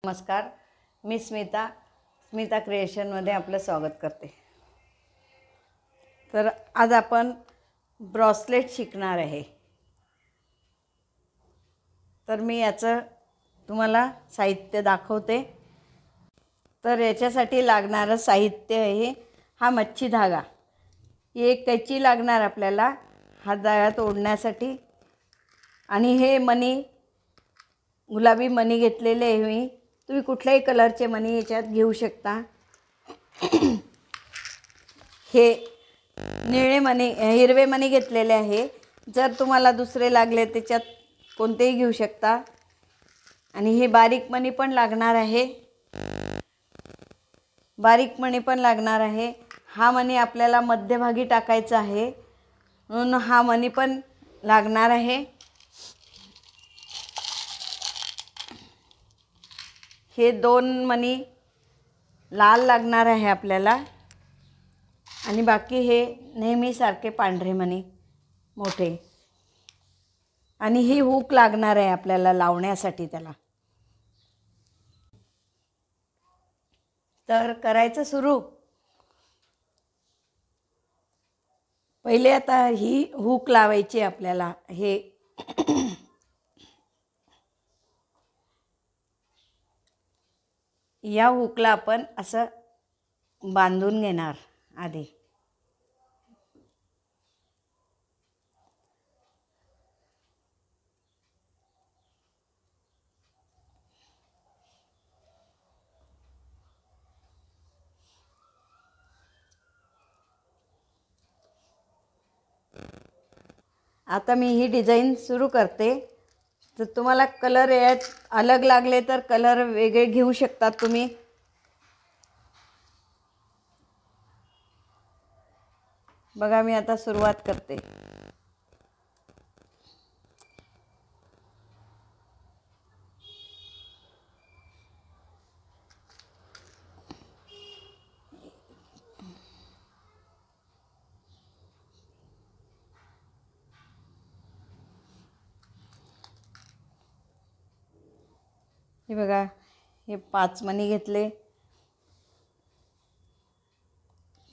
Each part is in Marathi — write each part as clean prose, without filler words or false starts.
नमस्कार, मी स्मिता क्रिएशनमध्ये आपलं स्वागत करते। तर आज आपण ब्रॉसलेट शिकणार आहे। तर मी याचं तुम्हाला साहित्य दाखवते। तर याच्यासाठी लागणारं साहित्य आहे हा मच्छी धागा, एक कैची लागणार आपल्याला हा धागा तोडण्यासाठी। आणि हे मणी गुलाबी मणी घेतलेले आहे मी, तुम्ही कुठल्याही कलरचे मणी याच्यात घेऊ शकता। हे निळे मणी हिरवे मणी घेतलेले आहे, जर तुम्हाला दुसरे लागले त्याच्यात कोणतेही घेऊ शकता। आणि हे बारीक मणी पण लागणार आहे, हा मणी आपल्याला मध्यभागी टाकायचा आहे म्हणून हा मणी पण लागणार आहे। हे 2 मणी लाल लागणार आहे आपल्याला, आणि बाकी हे नेहमीसारखे पांढरे मणी मोठे। आणि ही हुक लागणार आहे आपल्याला लावण्यासाठी त्याला। तर करायचं सुरू। पहिले आता ही हुक लावायची आपल्याला। हे या हुकला आपण असं बांधून घेणार आधी। आता मी ही डिझाईन सुरू करते। तर तुम्हाला कलर यात अलग लागले तर कलर वेगळे घेऊ शकतात तुम्ही। बघा मी आता सुरुवात करते। हे बघा, हे 5 मणी घेतले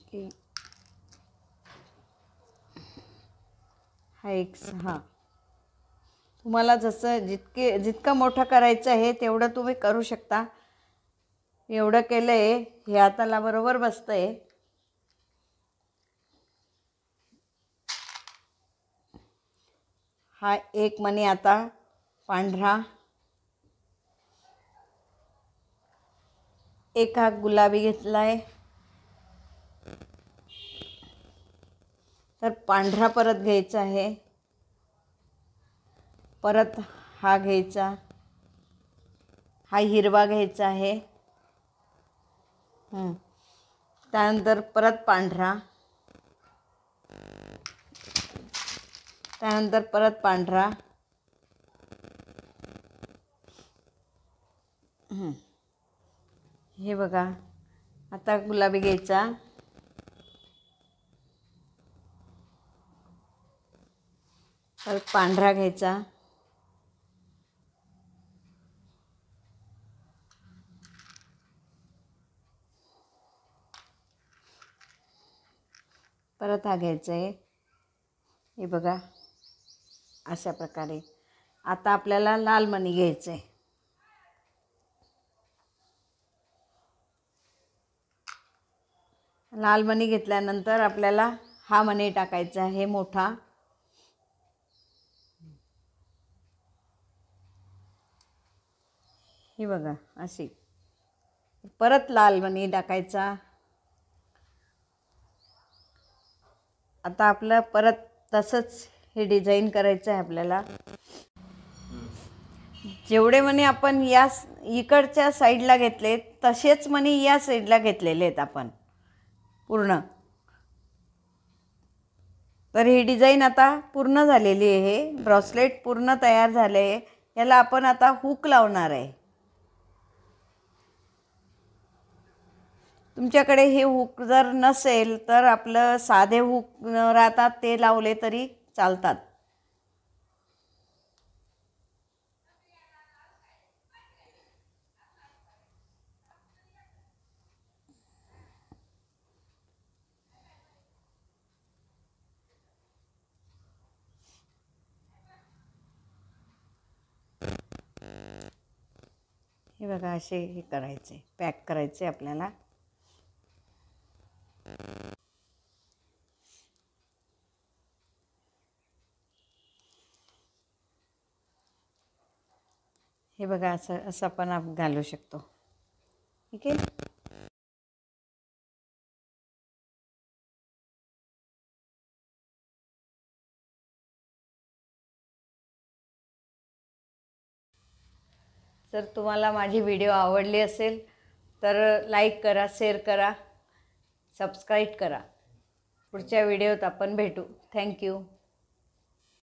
की हा एक 6। तुम्हाला जितकं मोठं करायचं आहे तेवढं तुम्ही करू शकता। एवढं केलंय, हे हाताला बरोबर बसतंय। हा एक मणी आता पांढरा, एक हा गुलाबी घेतलाय, तर पांढरा परत घ्यायचा आहे, परत हा घ्यायचा, हा हिरवा घ्यायचा आहे, त्यानंतर परत पांढरा, त्यानंतर परत पांढरा, हे बघा। आता गुलाबी घ्यायचा, परत पांढरा घ्यायचा, परत हा घ्यायचा आहे। हे बघा अशा प्रकारे। आता आपल्याला लाल मणी घ्यायचं आहे। लाल मणी घेतल्यानंतर आपल्याला हा मणी टाकायचा आहे मोठा। हे बघा अशी, परत लाल मणी टाकायचा। आता आपलं परत तसंच हे डिझाईन करायचं आहे आपल्याला। जेवढे मणी आपण या इकडच्या साईडला घेतले तसेच मणी या साईडला घेतलेले आहेत आपण पूर्ण। तर ही डिझाईन आता पूर्ण झालेली आहे, ब्रॉसलेट पूर्ण तयार झाले आहे। याला आपण आता हुक लावणार आहे। तुमच्याकडे हे हुक जर नसेल तर आपलं साधे हुक राहतात ते लावले तरी चालतात। हे बघा असे हे करायचे, पॅक करायचे आपल्याला. हे बघा असं असं आपण घालू शकतो. ठीक आहे. जर तुम्हाला माझी व्हिडिओ आवडली असेल तर लाईक करा, शेअर करा, सबस्क्राईब करा. पुढच्या व्हिडिओत आपण भेटू. थँक्यू.